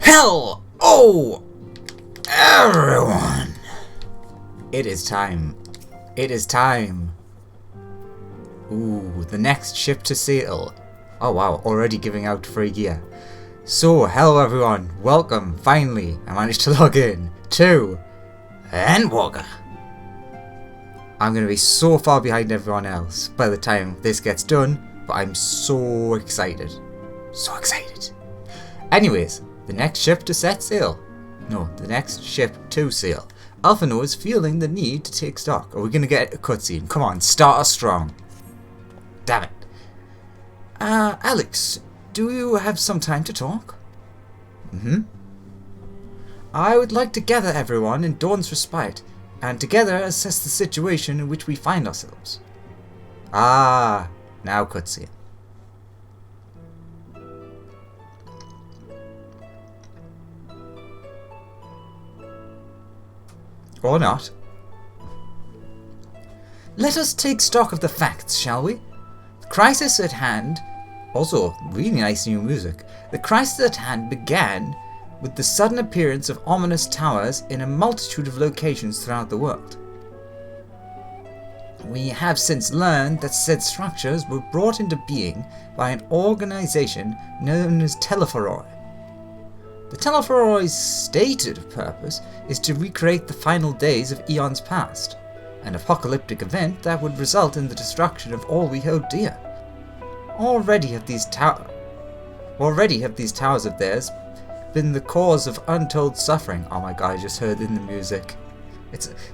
Hell! Oh! Everyone! It is time. It is time. Ooh, the next ship to sail. Oh wow, already giving out free gear. So, hello everyone. Welcome, finally. I managed to log in to Endwalker. I'm going to be so far behind everyone else by the time this gets done, but I'm so excited. So excited. Anyways, the next ship to set sail. No, the next ship to sail. Alphano is feeling the need to take stock. Are we going to get a cutscene? Come on, start us strong. Damn it. Alex, do you have some time to talk? I would like to gather everyone in Dawn's Respite, and together assess the situation in which we find ourselves. Ah, now cutscene. Or not. Let us take stock of the facts, shall we? The crisis at hand... Also, really nice new music. The crisis at hand began with the sudden appearance of ominous towers in a multitude of locations throughout the world. We have since learned that said structures were brought into being by an organization known as Telephoroi. The Telephoroi's stated purpose is to recreate the final days of eons past, an apocalyptic event that would result in the destruction of all we hold dear. Already have these towers of theirs been the cause of untold suffering. Oh my god, I just heard in the music.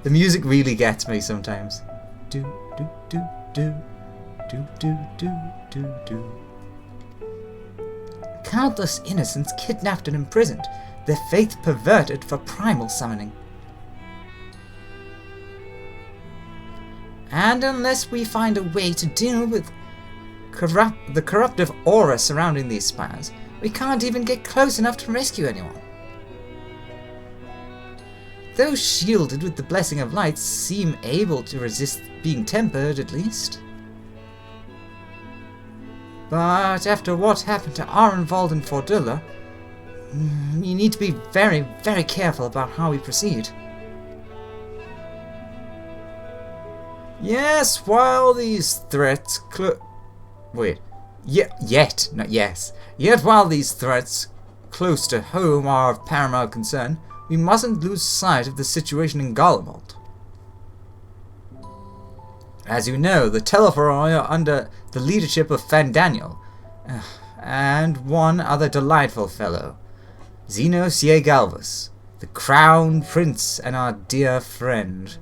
The music really gets me sometimes. Do do do do do do do do do. Countless innocents kidnapped and imprisoned, their faith perverted for primal summoning. And unless we find a way to deal with the corruptive aura surrounding these spires, we can't even get close enough to rescue anyone. Those shielded with the blessing of light seem able to resist being tempered, at least. But after what happened to Arenvald and Fordilla, we need to be very, very careful about how we proceed. Yes, while these threats Yet while these threats close to home are of paramount concern, we mustn't lose sight of the situation in Garlemald. As you know, the Telephoroi are under the leadership of Fandaniel, and one other delightful fellow, Zeno Siegalvus, the Crown Prince and our dear friend.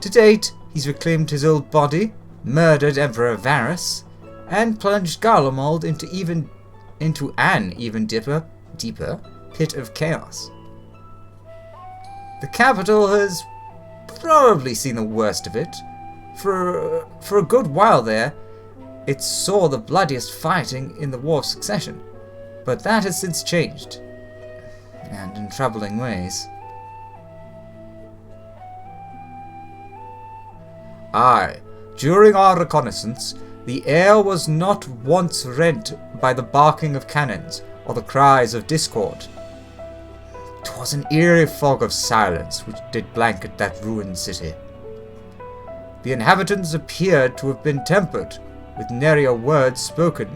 To date, he's reclaimed his old body, murdered Emperor Varus, and plunged Garlemald into an even deeper pit of chaos. The capital has probably seen the worst of it. For a good while there, it saw the bloodiest fighting in the War of Succession, but that has since changed, and in troubling ways. Aye, during our reconnaissance, the air was not once rent by the barking of cannons or the cries of discord. 'Twas an eerie fog of silence which did blanket that ruined city. The inhabitants appeared to have been tempered, with nary a word spoken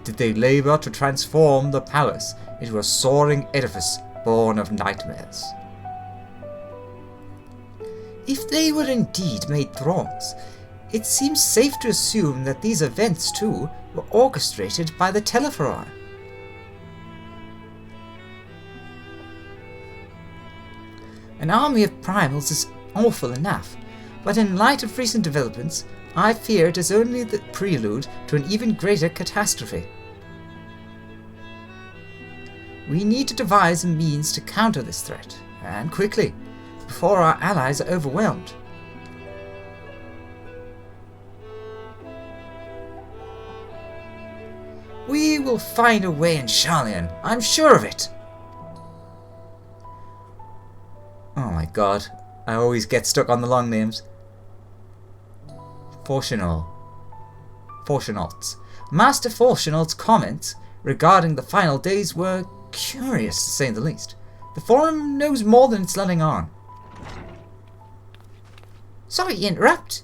did they labour to transform the palace into a soaring edifice born of nightmares. If they were indeed made throngs, it seems safe to assume that these events, too, were orchestrated by the Telephoroi. An army of primals is awful enough, but in light of recent developments, I fear it is only the prelude to an even greater catastrophe. We need to devise a means to counter this threat, and quickly, before our allies are overwhelmed. We will find a way in Sharlayan, I'm sure of it! Oh my god, I always get stuck on the long names. Fortunalts. Master Fortunalt's comments regarding the final days were Curious, to say the least. The forum knows more than it's letting on. Sorry to interrupt.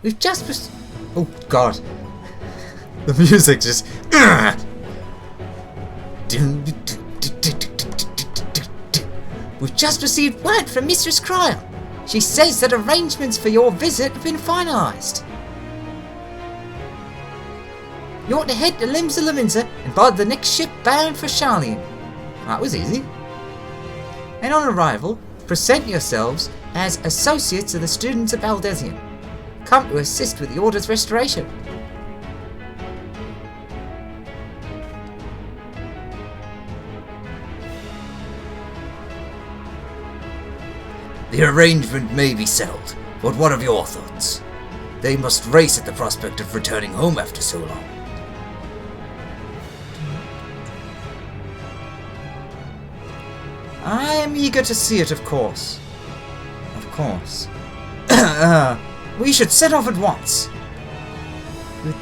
We've just... Oh, God. The music just... We've just received word from Mistress Cryle. She says that arrangements for your visit have been finalised. You're to head to Limsa and board the next ship bound for Charlian. That was easy. And on arrival, present yourselves as associates of the students of Baldesian, come to assist with the Order's restoration. The arrangement may be settled, but what of your thoughts? They must race at the prospect of returning home after so long. I am eager to see it, of course. Of course. We should set off at once. Then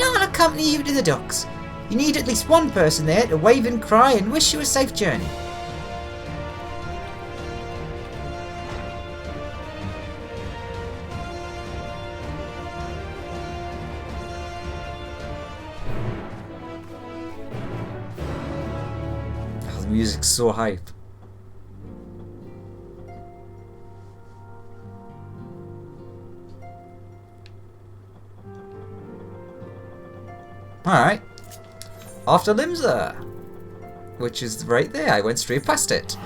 I'll accompany you to the docks. You need at least one person there to wave and cry and wish you a safe journey. Oh, the music's so hype. Alright. Off to Limsa, which is right there. I went straight past it.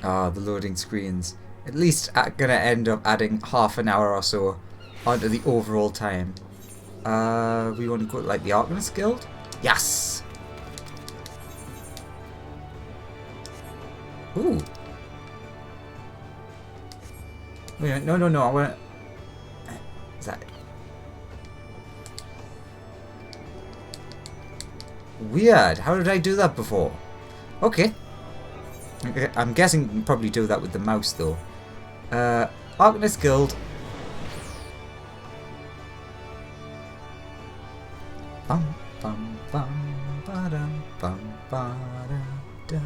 Ah, the loading screens. At least I'm gonna end up adding half an hour or so onto the overall time. We want to go to like the Arcanist Guild? Yes! Ooh. Wait a minute, no, I wanna... Is that... Weird, how did I do that before? Okay. I'm guessing you can probably do that with the mouse though. Arcanist Guild. Bum, bum, bum, ba-dum, bum, ba-da-da.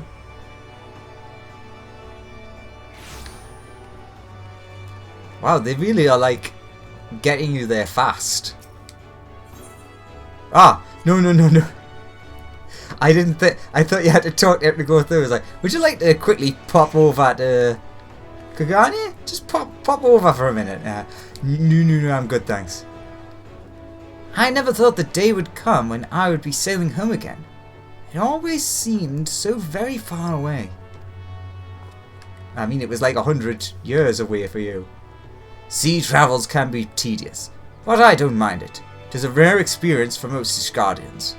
Wow, they really are like getting you there fast. Ah, no. I didn't think. I thought you had to talk to him to go through. I was like, would you like to quickly pop over to Kagani? Just pop over for a minute. No, I'm good, thanks. I never thought the day would come when I would be sailing home again. It always seemed so very far away. I mean, it was like 100 years away for you. Sea travels can be tedious, but I don't mind it. 'Tis a rare experience for most Ishgardians.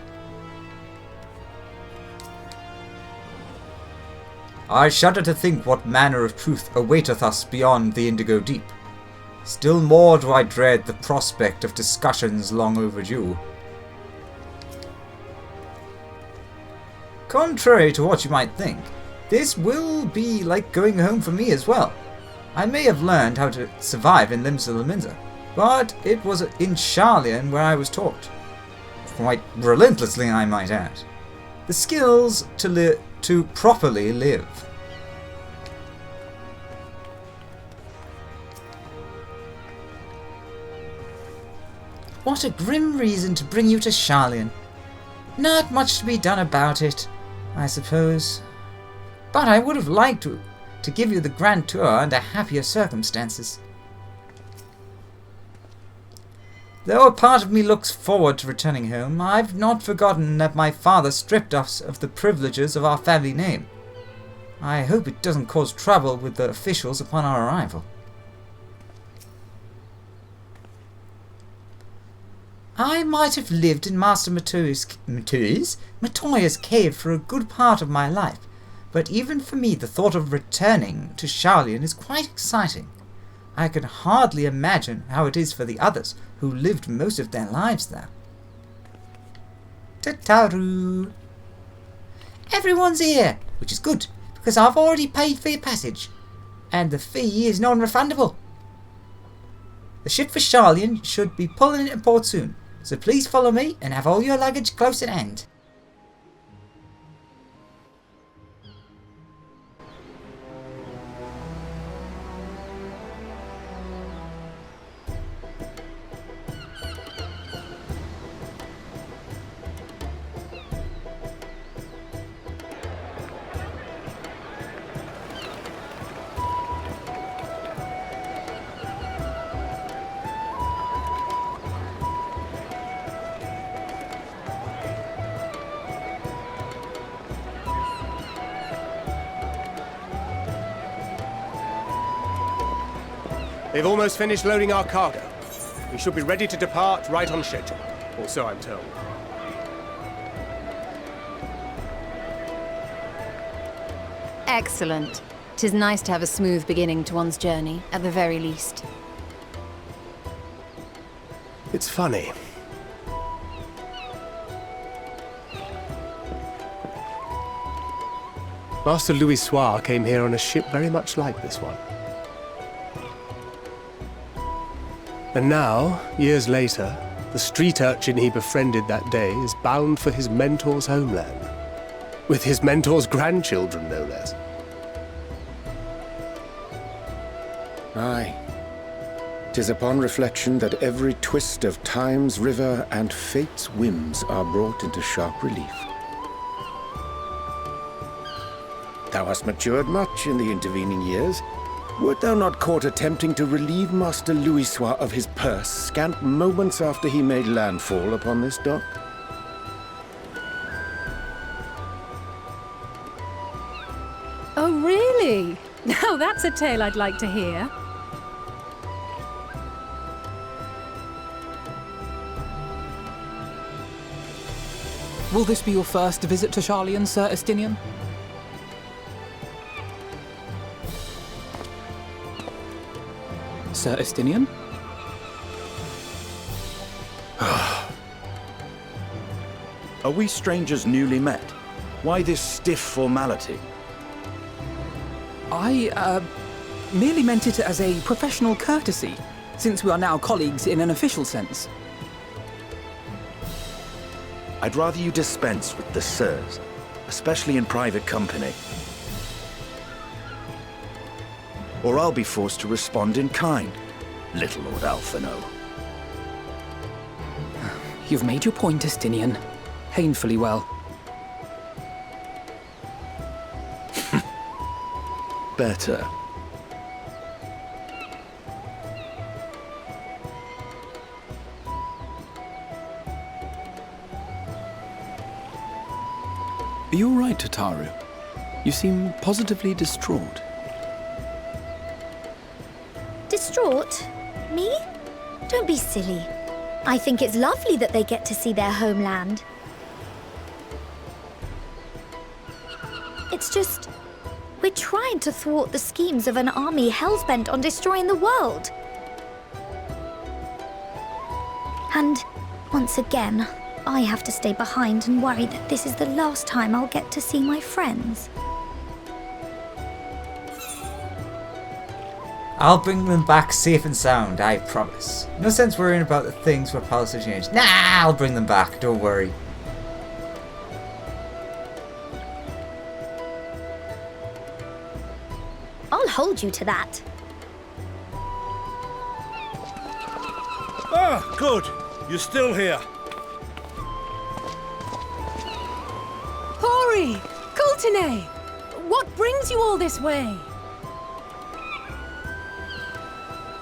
I shudder to think what manner of truth awaiteth us beyond the Indigo Deep. Still more do I dread the prospect of discussions long overdue. Contrary to what you might think, this will be like going home for me as well. I may have learned how to survive in Limsa, but it was in Charlian where I was taught. Quite relentlessly, I might add. The skills to properly live. What a grim reason to bring you to Charlian. Not much to be done about it, I suppose. But I would have liked to give you the grand tour under happier circumstances. Though a part of me looks forward to returning home, I've not forgotten that my father stripped us of the privileges of our family name. I hope it doesn't cause trouble with the officials upon our arrival. I might have lived in Master Matoya's cave for a good part of my life, but even for me the thought of returning to Sharlayan is quite exciting. I can hardly imagine how it is for the others who lived most of their lives there. Tataru! Everyone's here, which is good, because I've already paid for your passage, and the fee is non-refundable. The ship for Sharlayan should be pulling into port soon, so please follow me and have all your luggage close at hand. They've almost finished loading our cargo. We should be ready to depart right on schedule, or so I'm told. Excellent. 'Tis nice to have a smooth beginning to one's journey, at the very least. It's funny. Master Louis came here on a ship very much like this one. And now, years later, the street urchin he befriended that day is bound for his mentor's homeland. With his mentor's grandchildren, no less. Aye. 'Tis upon reflection that every twist of time's river and fate's whims are brought into sharp relief. Thou hast matured much in the intervening years. Wert thou not caught attempting to relieve Master Louis of his purse scant moments after he made landfall upon this dock? Oh, really? Now that's a tale I'd like to hear. Will this be your first visit to Sharlayan, Sir Estinian? Sir Estinian? Are we strangers newly met? Why this stiff formality? I, merely meant it as a professional courtesy, since we are now colleagues in an official sense. I'd rather you dispense with the sirs, especially in private company. Or I'll be forced to respond in kind, little Lord Alphino. You've made your point, Estinian. Painfully well. Better. Are you all right, Tataru? You seem positively distraught. Distraught? Me? Don't be silly. I think it's lovely that they get to see their homeland. It's just, we're trying to thwart the schemes of an army hellbent on destroying the world. And once again, I have to stay behind and worry that this is the last time I'll get to see my friends. I'll bring them back safe and sound, I promise. No sense worrying about the things where policy change. Nah, I'll bring them back, don't worry. I'll hold you to that. Ah, good. You're still here. Hori! Kultine! What brings you all this way?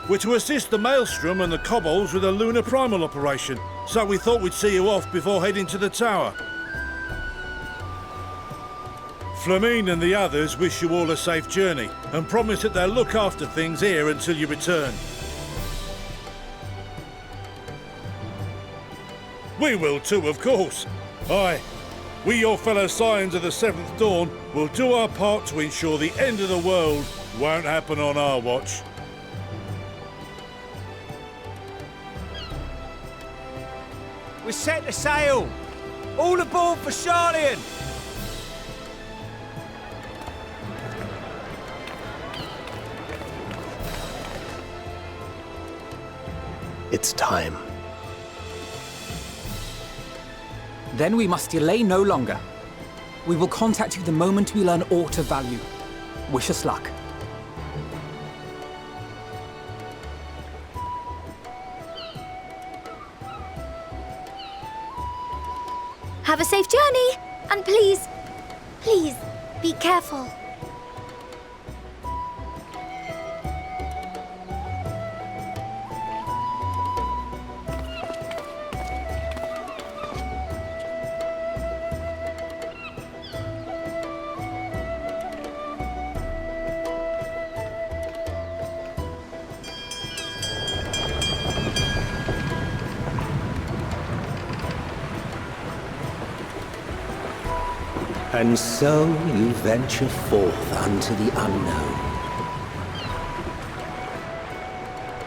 We're to assist the Maelstrom and the Kobolds with a lunar primal operation, so we thought we'd see you off before heading to the tower. Flamine and the others wish you all a safe journey, and promise that they'll look after things here until you return. We will too, of course. Aye, we your fellow Scions of the Seventh Dawn will do our part to ensure the end of the world won't happen on our watch. We're set to sail! All aboard for Charlian! It's time. Then we must delay no longer. We will contact you the moment we learn aught of value. Wish us luck. Have a safe journey, and please, please, be careful. And so you venture forth unto the unknown.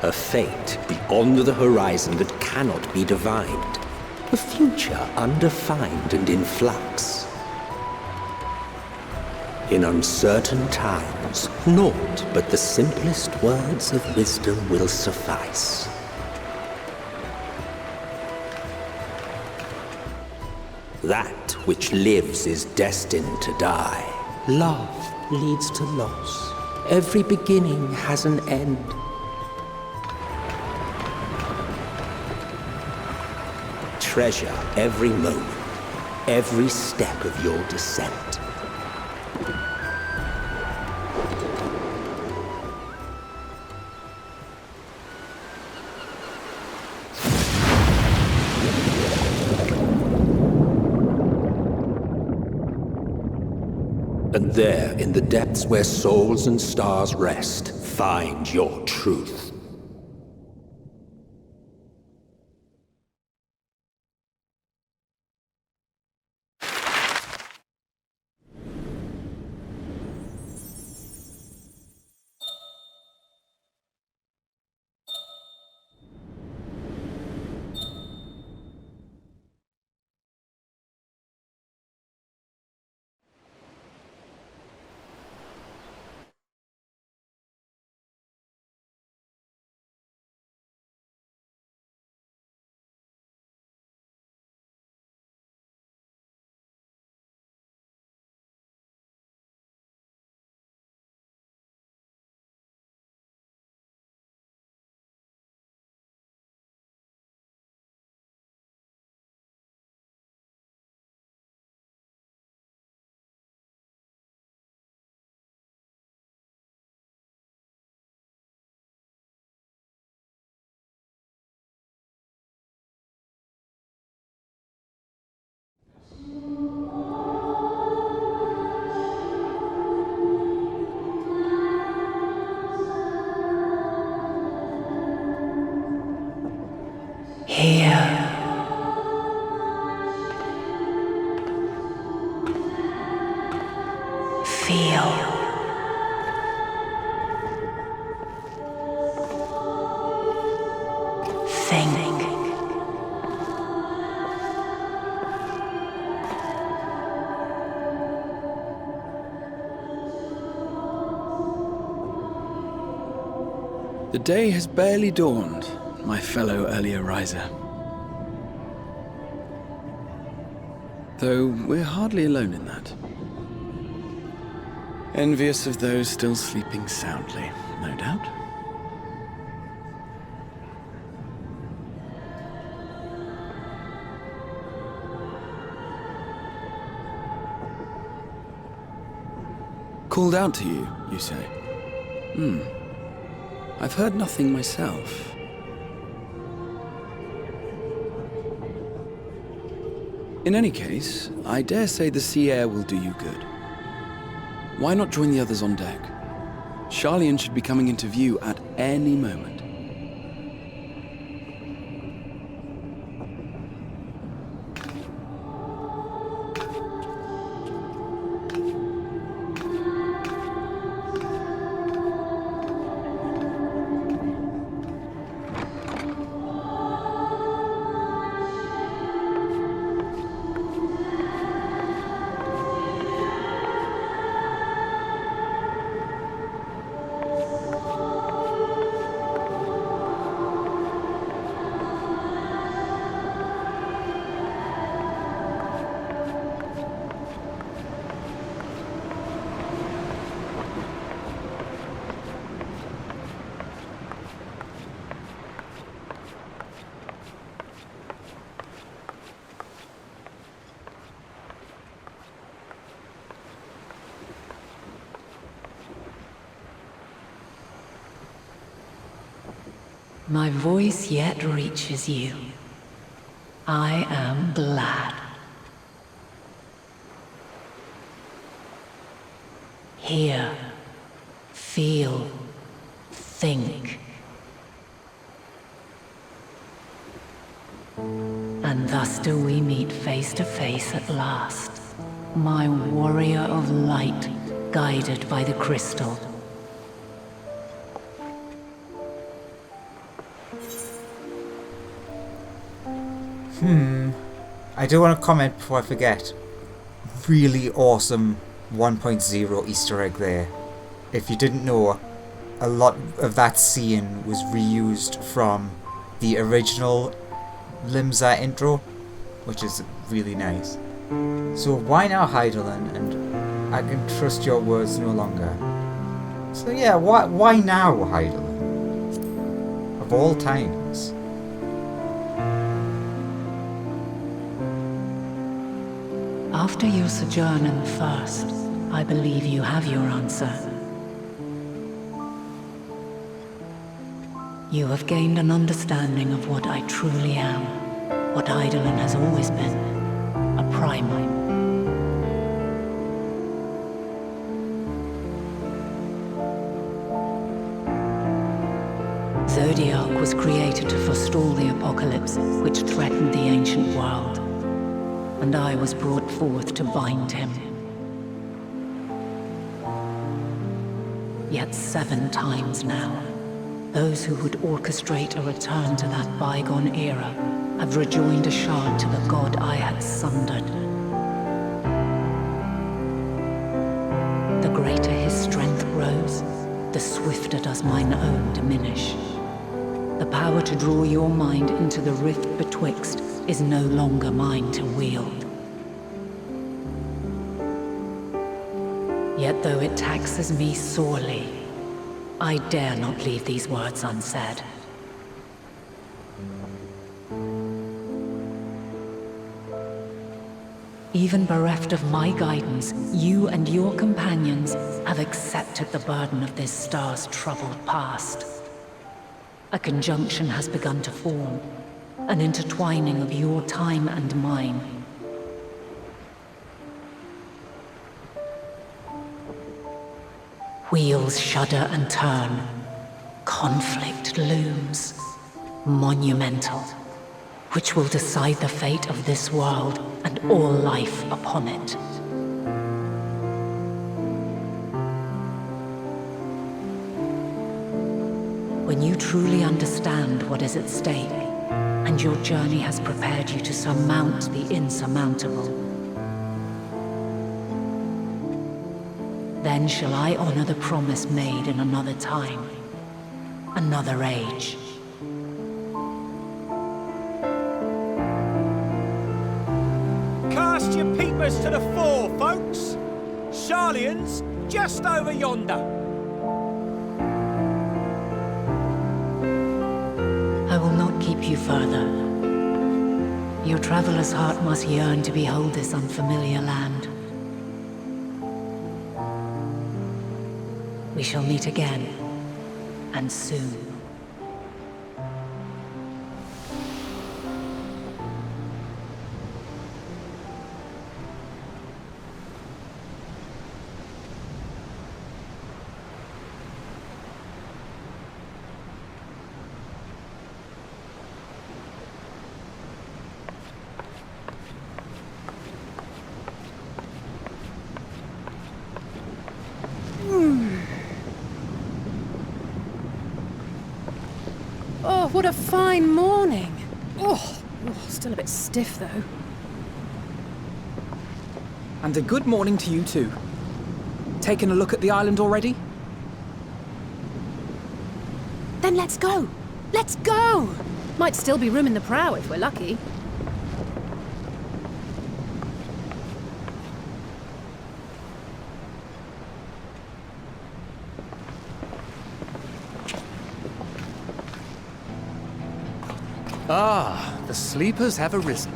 A fate beyond the horizon that cannot be divined. A future undefined and in flux. In uncertain times, naught but the simplest words of wisdom will suffice. That which lives is destined to die. Love leads to loss. Every beginning has an end. Treasure every moment, every step of your descent. And there, in the depths where souls and stars rest, find your truth. Here. Feel. Think. The day has barely dawned, my fellow earlier riser. Though we're hardly alone in that. Envious of those still sleeping soundly, no doubt. Called out to you, you say? I've heard nothing myself. In any case, I dare say the sea air will do you good. Why not join the others on deck? Charlian should be coming into view at any moment. My voice yet reaches you. I am glad. Hear, feel, think. And thus do we meet face to face at last, my warrior of light, guided by the crystal. I do want to comment before I forget. Really awesome 1.0 Easter egg there. If you didn't know, a lot of that scene was reused from the original Limsa intro, which is really nice. So why now, Heidelin? And I can trust your words no longer. So yeah, why now, Heidelin? Of all times. After your sojourn in the First, I believe you have your answer. You have gained an understanding of what I truly am, what Heidelin has always been, a primal. Zodiac was created to forestall the apocalypse which threatened the ancient world, and I was brought forth to bind him. Yet 7 times now, those who would orchestrate a return to that bygone era have rejoined a shard to the god I had sundered. The greater his strength grows, the swifter does mine own diminish. The power to draw your mind into the rift betwixt is no longer mine to wield. Yet though it taxes me sorely, I dare not leave these words unsaid. Even bereft of my guidance, you and your companions have accepted the burden of this star's troubled past. A conjunction has begun to form, an intertwining of your time and mine. Wheels shudder and turn. Conflict looms, monumental, which will decide the fate of this world and all life upon it. When you truly understand what is at stake, and your journey has prepared you to surmount the insurmountable, then shall I honor the promise made in another time, another age. Cast your peepers to the fore, folks. Sharlayan's just over yonder. I will not keep you further. Your traveler's heart must yearn to behold this unfamiliar land. We shall meet again, and soon. Oh, what a fine morning. Oh, still a bit stiff though. And a good morning to you too. Taking a look at the island already? Then let's go. Let's go. Might still be room in the prow if we're lucky. Ah, the sleepers have arisen.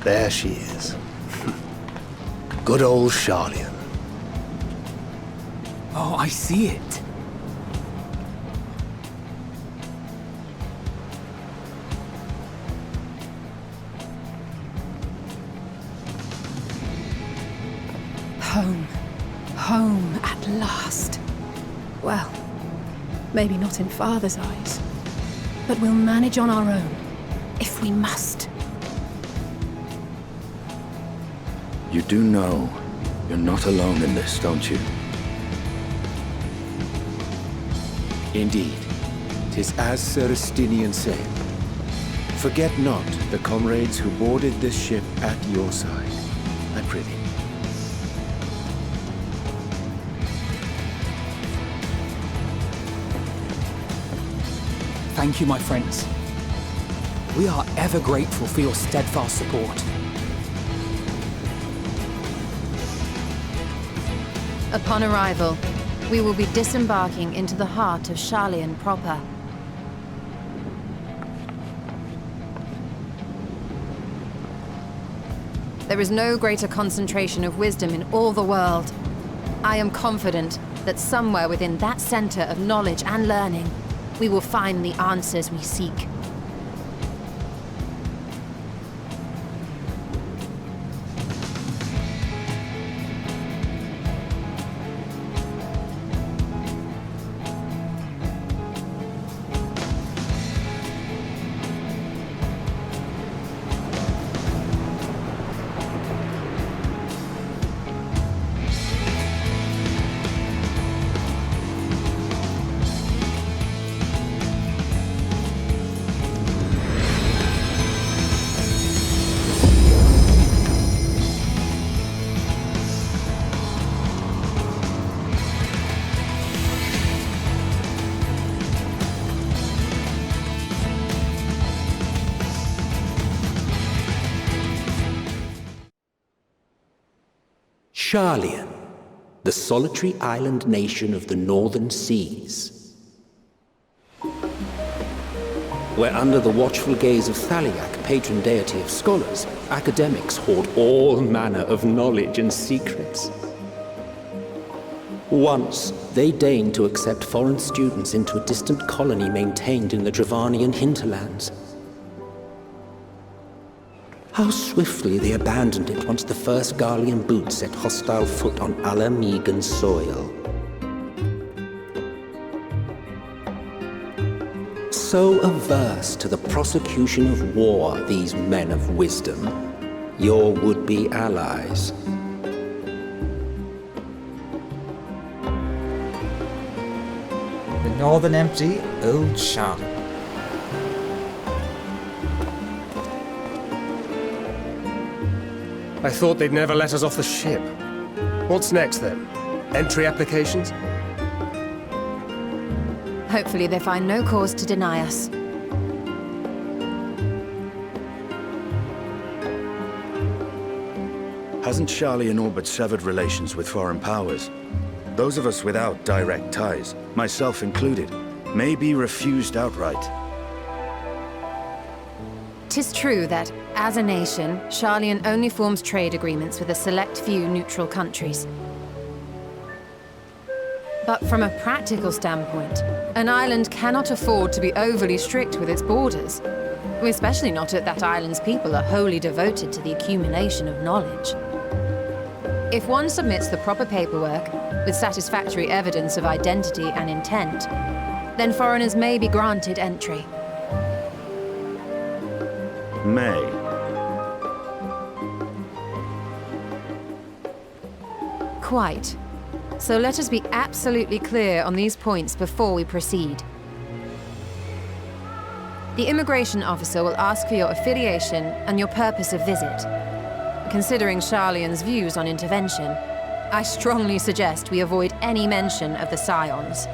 There she is. Good old Sharlayan. Oh, I see it. Home. Home at last. Well, maybe not in Father's eyes, but we'll manage on our own, if we must. You do know you're not alone in this, don't you? Indeed. 'Tis as Sir Estinian said. Forget not the comrades who boarded this ship at your side. I prithee. Thank you, my friends. We are ever grateful for your steadfast support. Upon arrival, we will be disembarking into the heart of Sharlayan proper. There is no greater concentration of wisdom in all the world. I am confident that somewhere within that center of knowledge and learning, we will find the answers we seek. Sharlayan, the solitary island nation of the northern seas. Where under the watchful gaze of Thaliak, patron deity of scholars, academics hoard all manner of knowledge and secrets. Once, they deigned to accept foreign students into a distant colony maintained in the Dravanian hinterlands. How swiftly they abandoned it once the first Garlean boot set hostile foot on Alamegan soil. So averse to the prosecution of war, these men of wisdom, your would-be allies. The northern empty, old Sharlayan. I thought they'd never let us off the ship. What's next, then? Entry applications? Hopefully they find no cause to deny us. Hasn't Sharlayan all but severed relations with foreign powers? Those of us without direct ties, myself included, may be refused outright. 'Tis true that, as a nation, Sharlayan only forms trade agreements with a select few neutral countries. But from a practical standpoint, an island cannot afford to be overly strict with its borders, especially not if that island's people are wholly devoted to the accumulation of knowledge. If one submits the proper paperwork, with satisfactory evidence of identity and intent, then foreigners may be granted entry. May. Quite. So let us be absolutely clear on these points before we proceed. The immigration officer will ask for your affiliation and your purpose of visit. Considering Sharlayan's views on intervention, I strongly suggest we avoid any mention of the Scions.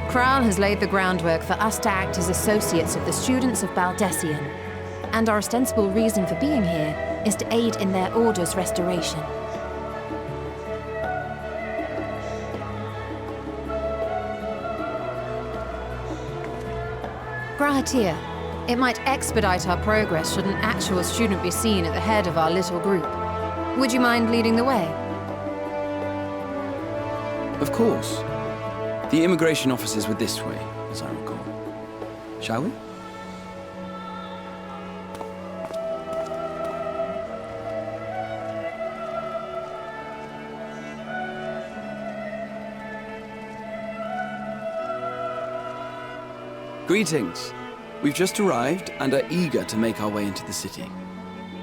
Kral has laid the groundwork for us to act as associates of the students of Baldessian, and our ostensible reason for being here is to aid in their order's restoration. Grahatir, it might expedite our progress should an actual student be seen at the head of our little group. Would you mind leading the way? Of course. The immigration offices were this way, as I recall. Shall we? Greetings. We've just arrived and are eager to make our way into the city.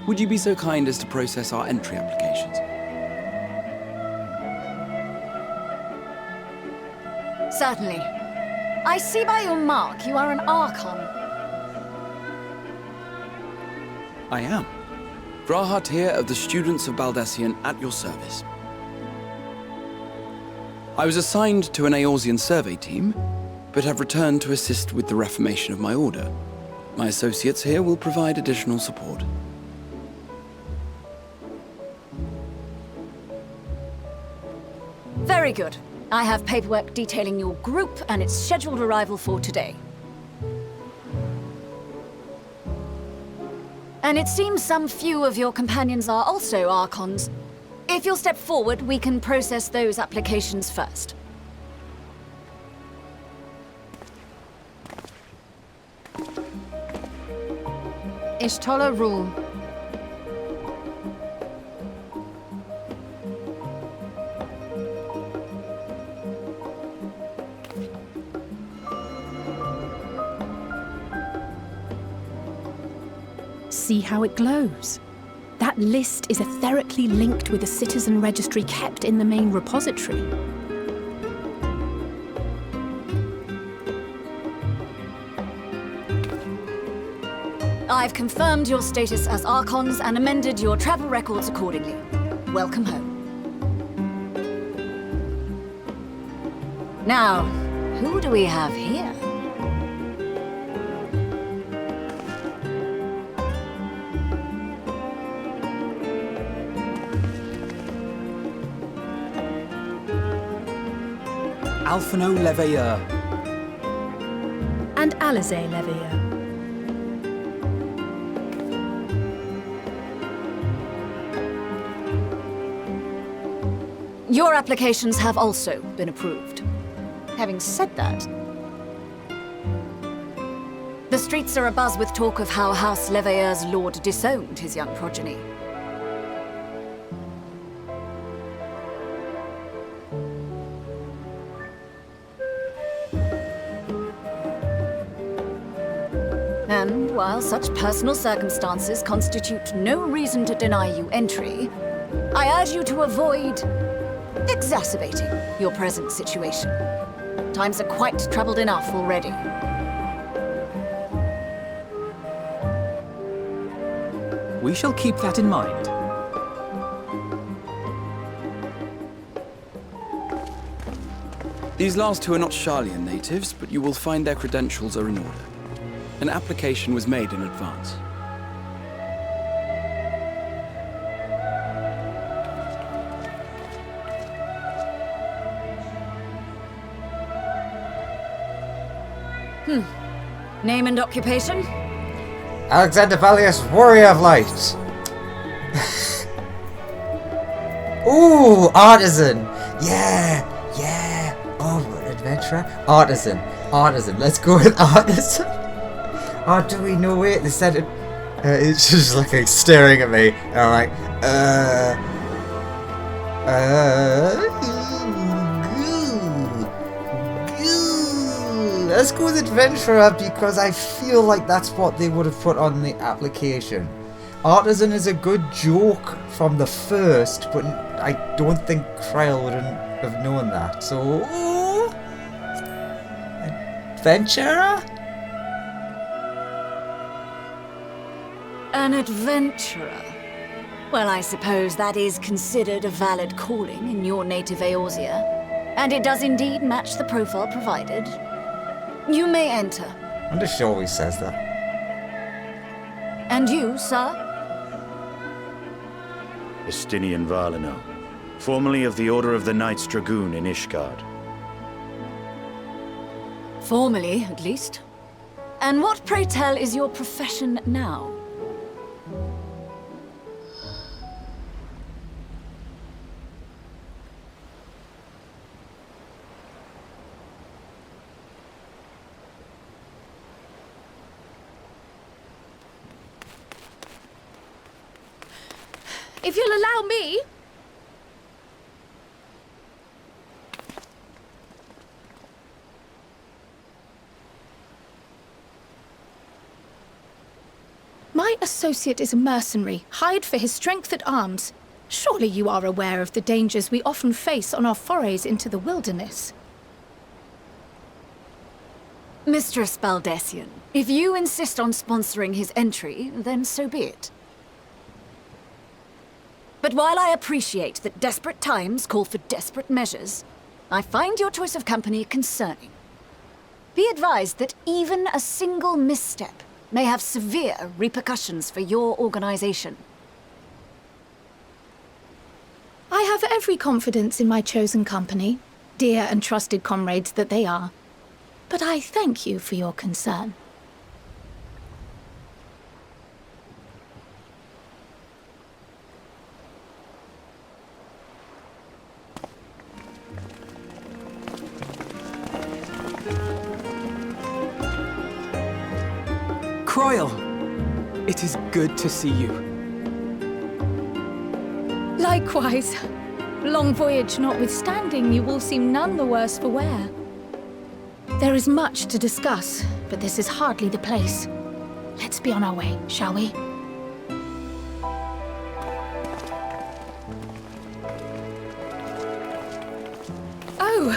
Would you be so kind as to process our entry applications? Certainly. I see by your mark you are an Archon. I am. Grahat here of the Students of Baldassian at your service. I was assigned to an Eorzean survey team, but have returned to assist with the reformation of my order. My associates here will provide additional support. Very good. I have paperwork detailing your group and its scheduled arrival for today. And it seems some few of your companions are also Archons. If you'll step forward, we can process those applications first. Ishtola rule. See how it glows? That list is etherically linked with a citizen registry kept in the main repository. I've confirmed your status as Archons and amended your travel records accordingly. Welcome home. Now, who do we have here? Alphino Leveilleur. And Alize Leveilleur. Your applications have also been approved. Having said that, the streets are abuzz with talk of how House Leveilleur's lord disowned his young progeny. And while such personal circumstances constitute no reason to deny you entry, I urge you to avoid exacerbating your present situation. Times are quite troubled enough already. We shall keep that in mind. These last two are not Sharlayan natives, but you will find their credentials are in order. An application was made in advance. Name and occupation? Alexander Valius, Warrior of Light. Ooh, Artisan. Yeah. Oh, adventurer. Artisan. Let's go with Artisan. Oh, do we know it? They said it. It's just like staring at me. And I'm like, Let's go with Adventurer because I feel like that's what they would have put on the application. Artisan is a good joke from the first, but I don't think Kryl would have known that. So, Adventurer? An adventurer? Well, I suppose that is considered a valid calling in your native Eorzea, and it does indeed match the profile provided. You may enter. I wonder if she always says that. And you, sir? Estinian Varlino, formerly of the Order of the Knights Dragoon in Ishgard. Formerly, at least. And what, pray tell, is your profession now? If you'll allow me... My associate is a mercenary, hired for his strength at arms. Surely you are aware of the dangers we often face on our forays into the wilderness. Mistress Baldessian, if you insist on sponsoring his entry, then so be it. But while I appreciate that desperate times call for desperate measures, I find your choice of company concerning. Be advised that even a single misstep may have severe repercussions for your organization. I have every confidence in my chosen company, dear and trusted comrades that they are. But I thank you for your concern. Croyle! It is good to see you. Likewise. Long voyage notwithstanding, you all seem none the worse for wear. There is much to discuss, but this is hardly the place. Let's be on our way, shall we? Oh!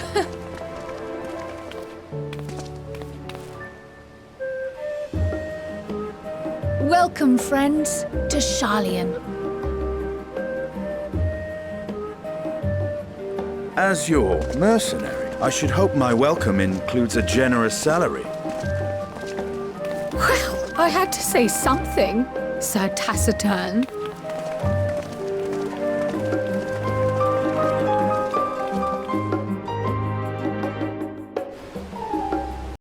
Welcome, friends, to Sharlayan. As your mercenary, I should hope my welcome includes a generous salary. Well, I had to say something, Sir Taciturn.